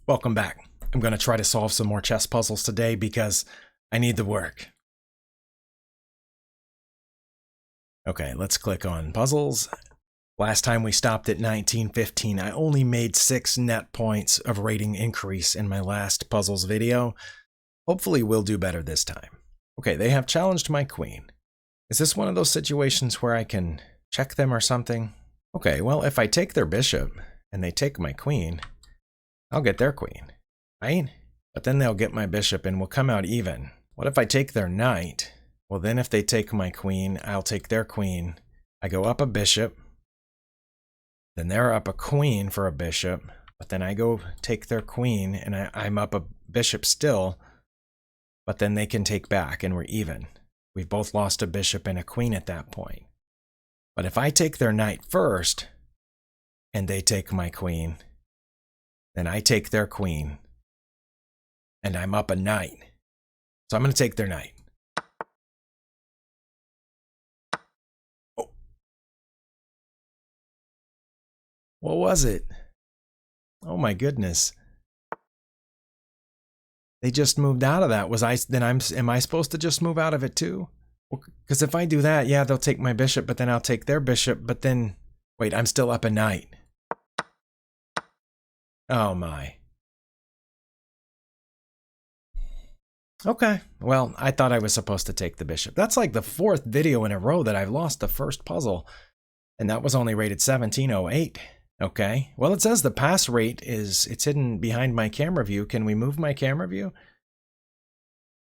Welcome back. I'm going to try to solve some more chess puzzles today because I need the work. Okay, let's click on puzzles. Last time we stopped at 1915. I only made 6 net points of rating increase in my last puzzles video. Hopefully we'll do better this time. Okay, they have challenged my queen. Is this one of those situations where I can check them or something? Okay, well, if I take their bishop and they take my queen, I'll get their queen, right? But then they'll get my bishop and we'll come out even. What if I take their knight? Well, then if they take my queen, I'll take their queen. I go up a bishop. Then they're up a queen for a bishop. But then I go take their queen and I'm up a bishop still. But then they can take back and we're even. We've both lost a bishop and a queen at that point. But if I take their knight first and they take my queen, then I take their queen, and I'm up a knight. So I'm going to take their knight. Oh. What was it? Oh my goodness. They just moved out of that. Am I supposed to just move out of it too? Because if I do that, yeah, they'll take my bishop, but then I'll take their bishop, but then, wait, I'm still up a knight. Oh my. Okay, well, I thought I was supposed to take the bishop. That's like the 4th video in a row that I've lost the first puzzle. And that was only rated 1708. Okay, well, it says the pass rate it's hidden behind my camera view. Can we move my camera view?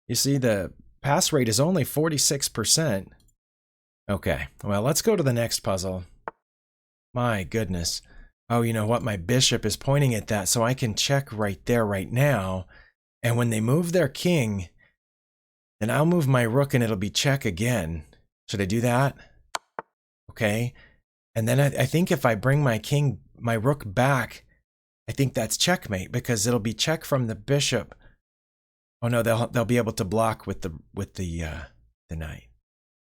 You see, the pass rate is only 46%. Okay, well, let's go to the next puzzle. My goodness. Oh, you know what? My bishop is pointing at that, so I can check right there right now. And when they move their king, then I'll move my rook and it'll be check again. Should I do that? Okay. And then I think if I bring my rook back, I think that's checkmate because it'll be check from the bishop. Oh no, they'll be able to block with the knight.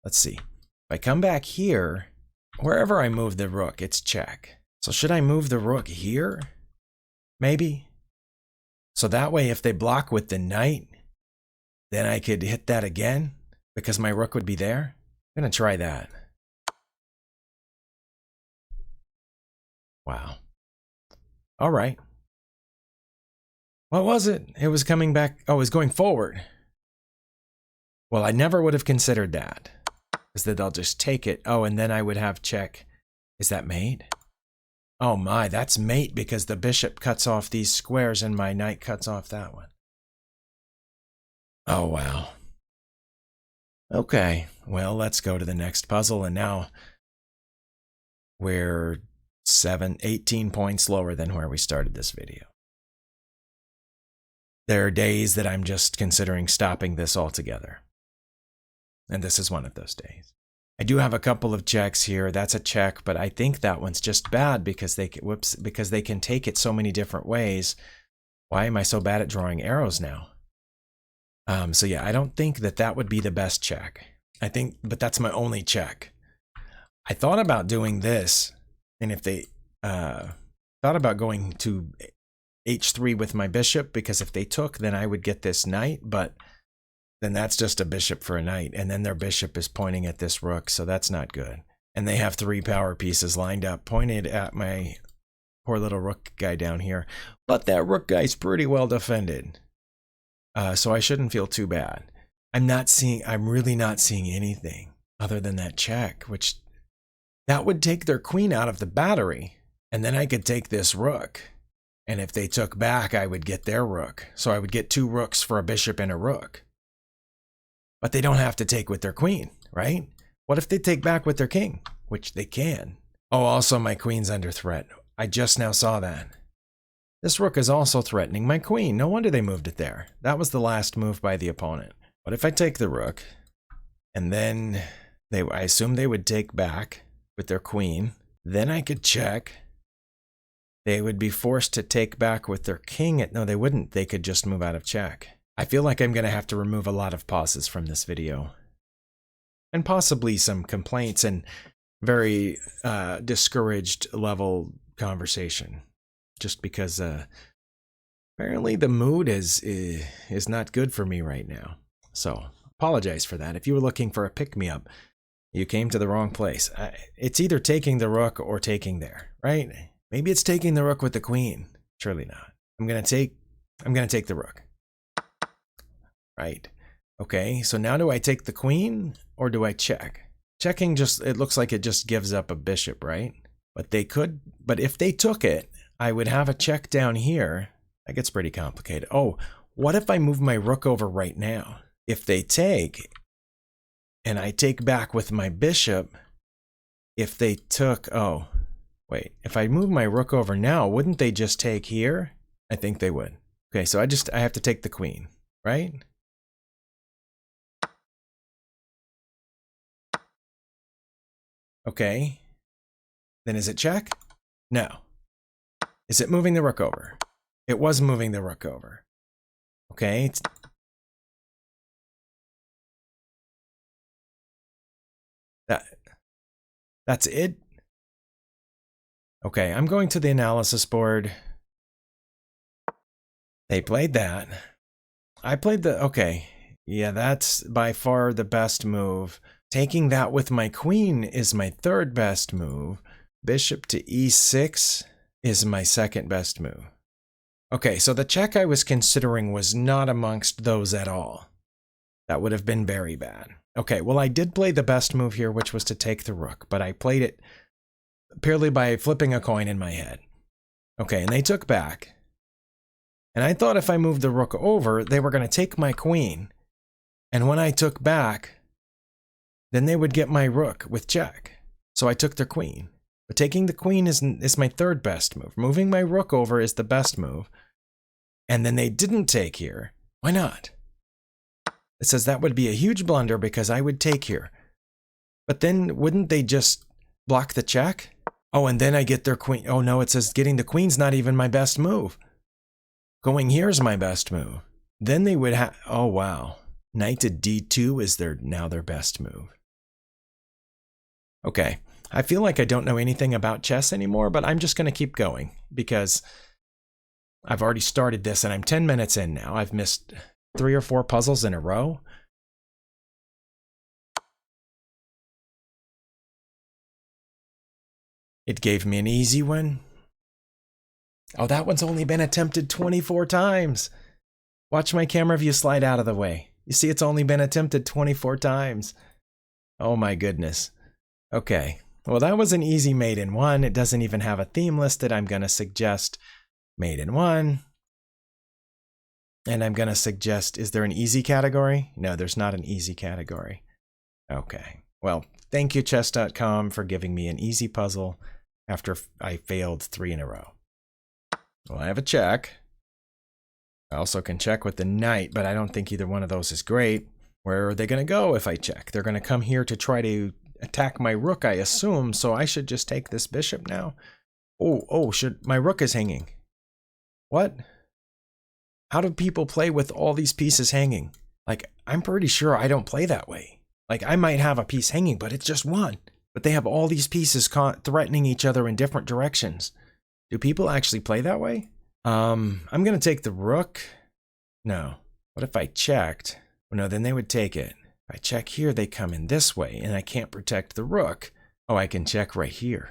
Let's see. If I come back here, wherever I move the rook, it's check. So should I move the rook here? Maybe. So that way, if they block with the knight, then I could hit that again because my rook would be there. I'm going to try that. Wow. All right. What was it? It was coming back. Oh, it was going forward. Well, I never would have considered that. Because then they'll just take it. Oh, and then I would have check. Is that mate? Oh my, that's mate because the bishop cuts off these squares and my knight cuts off that one. Oh, wow. Okay, well, let's go to the next puzzle. And now we're 18 points lower than where we started this video. There are days that I'm just considering stopping this altogether. And this is one of those days. I do have a couple of checks here. That's a check, but I think that one's just bad because they can take it so many different ways. Why am I so bad at drawing arrows now? So yeah, I don't think that would be the best check. But that's my only check. I thought about doing this, and if they thought about going to h3 with my bishop, because if they took, then I would get this knight, but then that's just a bishop for a knight, and then their bishop is pointing at this rook, so that's not good. And they have 3 power pieces lined up, pointed at my poor little rook guy down here. But that rook guy's pretty well defended, so I shouldn't feel too bad. I'm really not seeing anything other than that check, which that would take their queen out of the battery, and then I could take this rook. And if they took back, I would get their rook. So I would get 2 rooks for a bishop and a rook. But they don't have to take with their queen, right? What if they take back with their king? Which they can. Oh, also my queen's under threat. I just now saw that. This rook is also threatening my queen. No wonder they moved it there. That was the last move by the opponent. What if I take the rook, and then I assume they would take back with their queen. Then I could check. They would be forced to take back with their king. No, they wouldn't. They could just move out of check. I feel like I'm going to have to remove a lot of pauses from this video. And possibly some complaints and very discouraged level conversation. Just because Apparently the mood is not good for me right now. So, apologize for that. If you were looking for a pick-me-up, you came to the wrong place. It's either taking the rook or taking there, right? Maybe it's taking the rook with the queen. Surely not. I'm gonna take the rook. Right. Okay, so now do I take the queen or do I check? Checking just, it looks like it just gives up a bishop, right? But if they took it, I would have a check down here. That gets pretty complicated. Oh, what if I move my rook over right now? If they take, and I take back with my bishop, if they took, oh, wait, if I move my rook over now, wouldn't they just take here? I think they would. Okay, so I have to take the queen, right? Okay. Then is it check? No. Is it moving the rook over? It was moving the rook over. Okay. That's it? Okay, I'm going to the analysis board. They played that. I played the, okay. Yeah, that's by far the best move. Taking that with my queen is my third best move. Bishop to e6 is my second best move. Okay, so the check I was considering was not amongst those at all. That would have been very bad. Okay, well, I did play the best move here, which was to take the rook, but I played it purely by flipping a coin in my head. Okay, and they took back. And I thought if I moved the rook over, they were going to take my queen. And when I took back, then they would get my rook with check. So I took their queen. But taking the queen is my third best move. Moving my rook over is the best move. And then they didn't take here. Why not? It says that would be a huge blunder because I would take here. But then wouldn't they just block the check? Oh, and then I get their queen. Oh no, it says getting the queen's not even my best move. Going here's my best move. Then they would have, oh wow. Knight to d2 is now their best move. Okay, I feel like I don't know anything about chess anymore, but I'm just going to keep going because I've already started this and I'm 10 minutes in now. I've missed 3 or 4 puzzles in a row. It gave me an easy one. Oh, that one's only been attempted 24 times. Watch my camera view slide out of the way. You see, it's only been attempted 24 times. Oh my goodness. Okay, well that was an easy mate in 1. It doesn't even have a theme listed. I'm going to suggest mate in 1. And I'm going to suggest, is there an easy category? No, there's not an easy category. Okay, well, thank you chess.com for giving me an easy puzzle after I failed 3 in a row. Well, I have a check. I also can check with the knight, but I don't think either one of those is great. Where are they going to go if I check? They're going to come here to try to attack my rook, I assume, so I should just take this bishop now. Oh, my rook is hanging. What? How do people play with all these pieces hanging? Like, I'm pretty sure I don't play that way. Like, I might have a piece hanging, but it's just one. But they have all these pieces threatening each other in different directions. Do people actually play that way? I'm going to take the rook. No. What if I checked? Well, no, then they would take it. If I check here, they come in this way, and I can't protect the rook. Oh, I can check right here.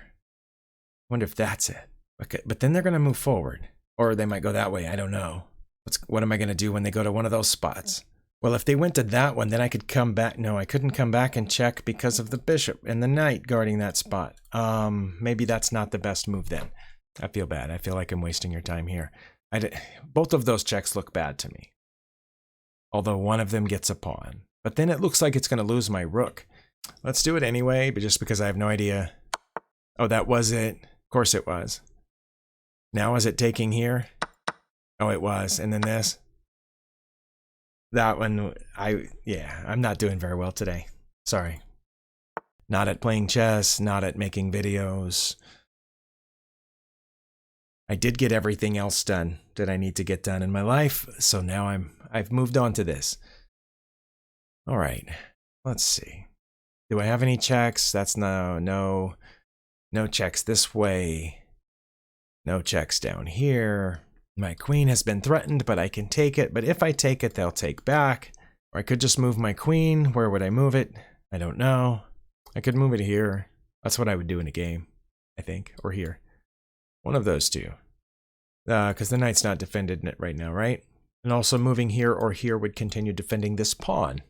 Wonder if that's it. Okay, but then they're going to move forward. Or they might go that way, I don't know. What am I going to do when they go to one of those spots? Well, if they went to that one, then I could come back. No, I couldn't come back and check because of the bishop and the knight guarding that spot. Maybe that's not the best move then. I feel bad. I feel like I'm wasting your time here. Both of those checks look bad to me. Although one of them gets a pawn. But then it looks like it's going to lose my rook. Let's do it anyway, but just because I have no idea. Oh, that was it. Of course it was. Now is it taking here? Oh, it was. And then this. That one, I'm not doing very well today. Sorry. Not at playing chess, not at making videos. I did get everything else done that I need to get done in my life, so now I've moved on to this. All right, let's see. Do I have any checks? That's no checks this way. No checks down here. My queen has been threatened, but I can take it. But if I take it, they'll take back. Or I could just move my queen. Where would I move it? I don't know. I could move it here. That's what I would do in a game, I think. Or here. One of those two. Because the knight's not defended right now, right? And also moving here or here would continue defending this pawn,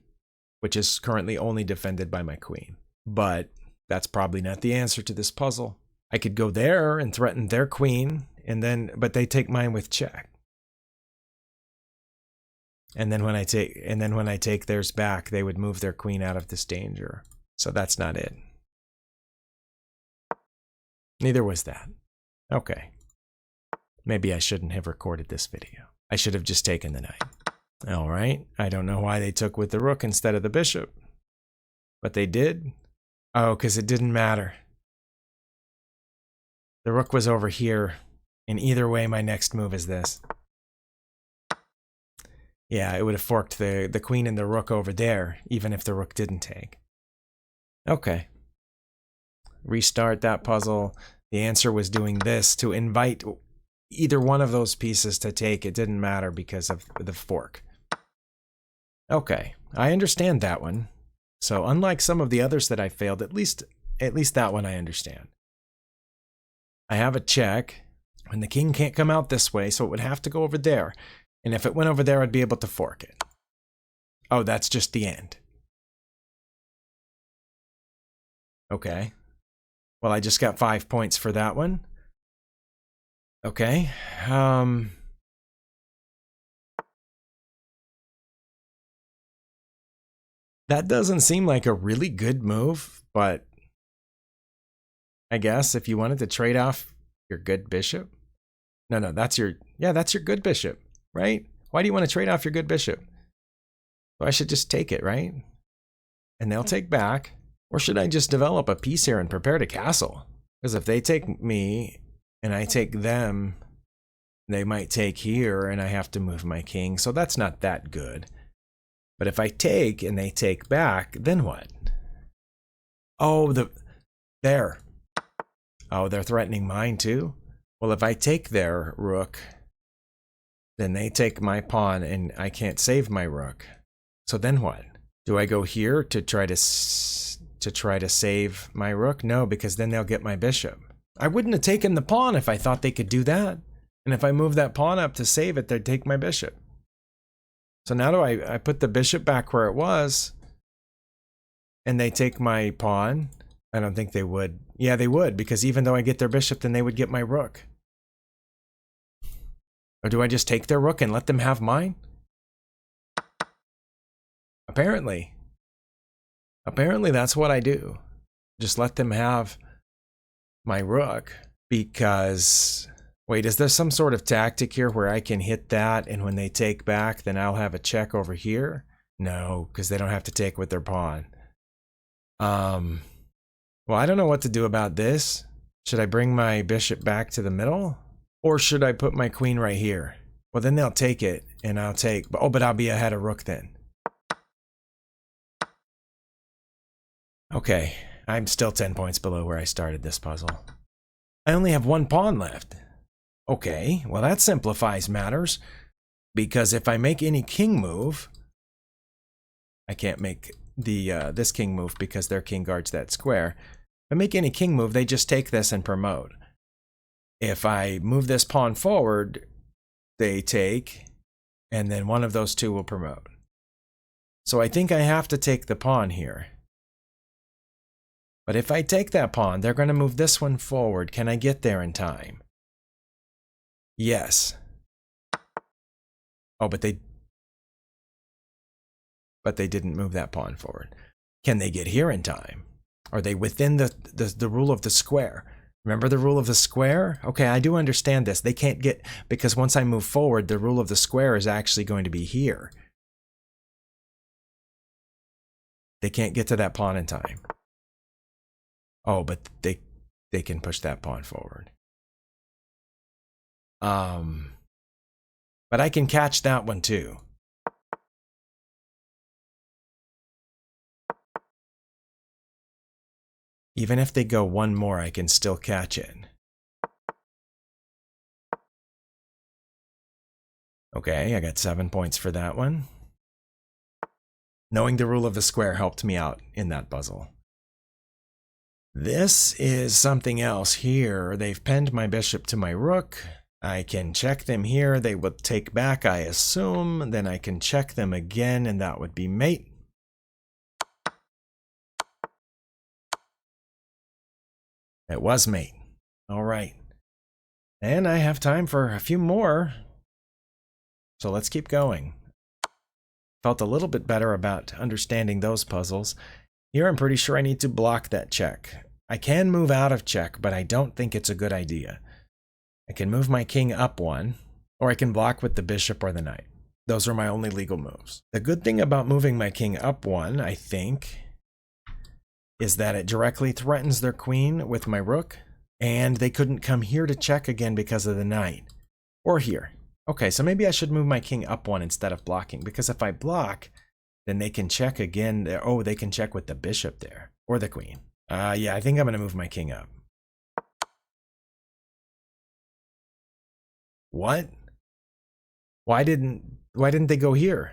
which is currently only defended by my queen. But that's probably not the answer to this puzzle. I could go there and threaten their queen, but they take mine with check. And then when I take theirs back, they would move their queen out of this danger. So that's not it. Neither was that. Okay. Maybe I shouldn't have recorded this video. I should have just taken the knight. All right. I don't know why they took with the rook instead of the bishop. But they did. Oh, because it didn't matter. The rook was over here. And either way, my next move is this. Yeah, it would have forked the queen and the rook over there, even if the rook didn't take. Okay. Restart that puzzle. The answer was doing this to invite either one of those pieces to take. It didn't matter because of the fork. Okay, I understand that one. So unlike some of the others that I failed, at least that one I understand. I have a check. And the king can't come out this way, so it would have to go over there. And if it went over there, I'd be able to fork it. Oh, that's just the end. Okay. Well, I just got 5 points for that one. Okay. That doesn't seem like a really good move, but I guess if you wanted to trade off your good bishop. No, that's your good bishop, right? Why do you want to trade off your good bishop? So I should just take it, right? And they'll take back. Or should I just develop a piece here and prepare to castle? Because if they take me and I take them, they might take here and I have to move my king. So that's not that good. But if I take and they take back, then what? Oh, there. Oh, they're threatening mine too? Well, if I take their rook, then they take my pawn and I can't save my rook. So then what? Do I go here to try to save my rook? No, because then they'll get my bishop. I wouldn't have taken the pawn if I thought they could do that. And if I move that pawn up to save it, they'd take my bishop. So now I put the bishop back where it was and they take my pawn. I don't think they would. Yeah, they would, because even though I get their bishop, then they would get my rook. Or do I just take their rook and let them have mine? Apparently that's what I do. Just let them have my rook because, wait, is there some sort of tactic here where I can hit that and when they take back, then I'll have a check over here? No, because they don't have to take with their pawn. Well, I don't know what to do about this. Should I bring my bishop back to the middle? Or should I put my queen right here? Well, then they'll take it and I'll take, oh, but I'll be ahead of rook then. Okay, I'm still 10 points below where I started this puzzle. I only have one pawn left. Okay, well that simplifies matters. Because if I make any king move, I can't make this king move because their king guards that square. If I make any king move, they just take this and promote. If I move this pawn forward, they take, and then one of those two will promote. So I think I have to take the pawn here. But if I take that pawn, they're going to move this one forward. Can I get there in time? Yes. Oh, but they didn't move that pawn forward. Can they get here in time? Are they within the rule of the square? Remember the rule of the square? Okay, I do understand this. They can't get, because once I move forward, the rule of the square is actually going to be here. They can't get to that pawn in time. Oh, but they can push that pawn forward. But I can catch that one too. Even if they go one more, I can still catch it. Okay, I got 7 points for that one. Knowing the rule of the square helped me out in that puzzle. This is something else here. They've pinned my bishop to my rook. I can check them here. They would take back, I assume. Then I can check them again, and that would be mate. It was mate. All right. And I have time for a few more. So let's keep going. Felt a little bit better about understanding those puzzles. Here I'm pretty sure I need to block that check. I can move out of check, but I don't think it's a good idea. I can move my king up one, or I can block with the bishop or the knight. Those are my only legal moves. The good thing about moving my king up one, I think, is that it directly threatens their queen with my rook, and they couldn't come here to check again because of the knight. Or here. Okay, so maybe I should move my king up one instead of blocking, because if I block, then they can check again. Oh, they can check with the bishop there, or the queen. Yeah, I think I'm going to move my king up. What? Why didn't they go here?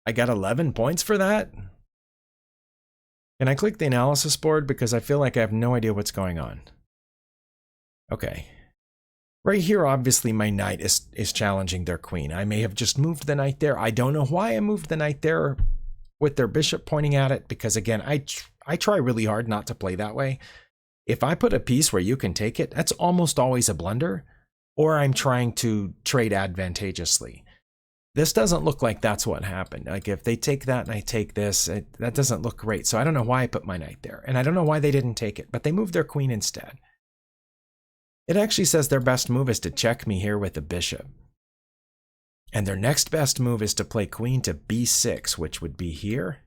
I got 11 points for that? Can I click the analysis board because I feel like I have no idea what's going on? Okay. Right here, obviously, my knight is challenging their queen. I may have just moved the knight there. I don't know why I moved the knight there with their bishop pointing at it, because again, I try really hard not to play that way. If I put a piece where you can take it, that's almost always a blunder, or I'm trying to trade advantageously. This doesn't look like that's what happened. Like if they take that and I take this, that doesn't look great. So I don't know why I put my knight there, and I don't know why they didn't take it, but they moved their queen instead. It actually says their best move is to check me here with the bishop. And their next best move is to play queen to b6, which would be here.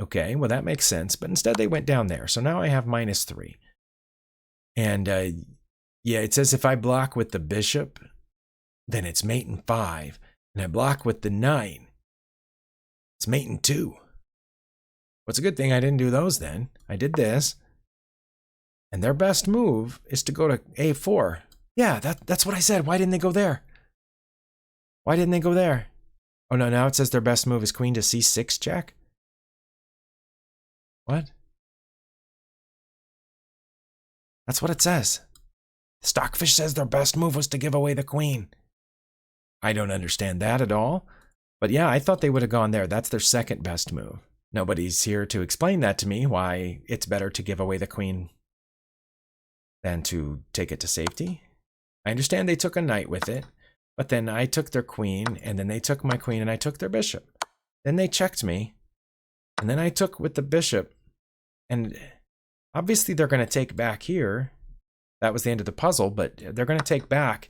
Okay, well that makes sense, but instead they went down there. So now I have -3. And yeah, it says if I block with the bishop, then it's mate in 5. And I block with the knight, it's mate in 2. What's a good thing I didn't do those then. I did this. And their best move is to go to a4. Yeah, that's what I said. Why didn't they go there? Why didn't they go there? Oh no, now it says their best move is queen to c6 check? What? That's what it says. Stockfish says their best move was to give away the queen. I don't understand that at all. But yeah, I thought they would have gone there. That's their second best move. Nobody's here to explain that to me, why it's better to give away the queen than to take it to safety. I understand they took a knight with it, but then I took their queen, and then they took my queen, and I took their bishop. Then they checked me, and then I took with the bishop, and obviously they're going to take back here. That was the end of the puzzle, but they're going to take back,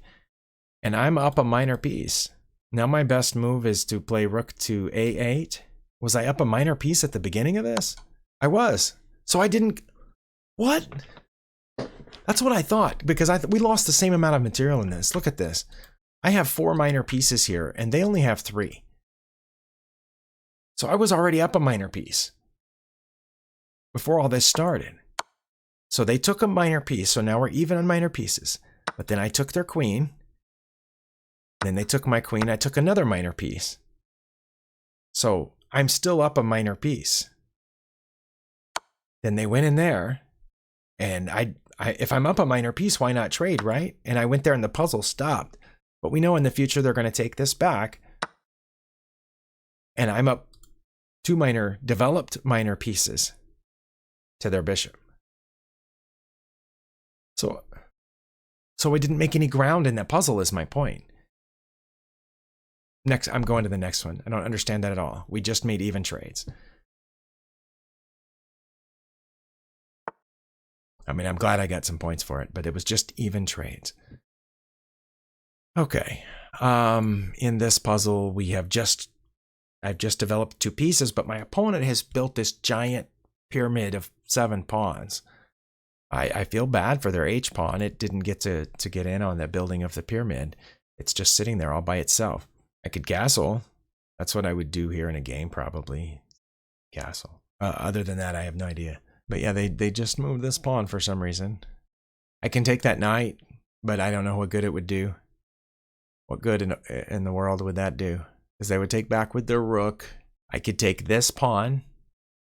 and I'm up a minor piece. Now my best move is to play rook to a8. Was I up a minor piece at the beginning of this? I was. So I didn't... What? That's what I thought, because we lost the same amount of material in this. Look at this. I have 4 minor pieces here, and they only have 3. So I was already up a minor piece before all this started. So they took a minor piece, so now we're even on minor pieces. But then I took their queen. Then they took my queen. I took another minor piece. So I'm still up a minor piece. Then they went in there, and if I'm up a minor piece, why not trade, right? And I went there and the puzzle stopped. But we know in the future they're going to take this back. And I'm up 2 developed minor pieces to their bishop. So I didn't make any ground in that puzzle is my point. Next, I'm going to the next one. I don't understand that at all. We just made even trades. I mean, I'm glad I got some points for it, but it was just even trades. Okay. In this puzzle, I've just developed 2 pieces, but my opponent has built this giant pyramid of 7 pawns. I feel bad for their H pawn. It didn't get to get in on the building of the pyramid. It's just sitting there all by itself. I could castle, That's what I would do here in a game, probably. Castle. Other than that, I have no idea. But yeah, they just moved this pawn for some reason. I can take that knight, but I don't know what good it would do. What good in the world would that do? Because they would take back with their rook. I could take this pawn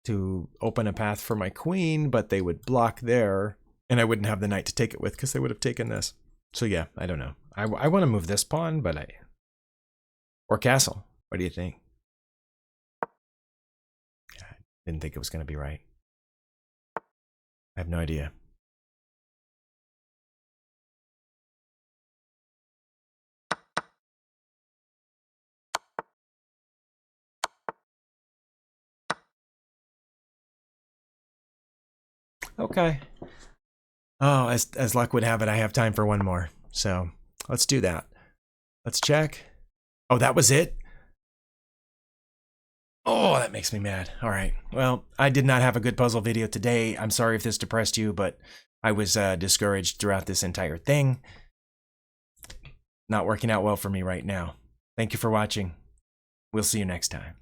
to open a path for my queen, but they would block there, and I wouldn't have the knight to take it with because they would have taken this. So yeah, I don't know. I want to move this pawn, but or castle. What do you think? I didn't think it was going to be right. I have no idea. Okay. Oh, as luck would have it, I have time for one more. So let's do that. Let's check. Oh, that was it? Oh, that makes me mad. All right. Well, I did not have a good puzzle video today. I'm sorry if this depressed you, but I was discouraged throughout this entire thing. Not working out well for me right now. Thank you for watching. We'll see you next time.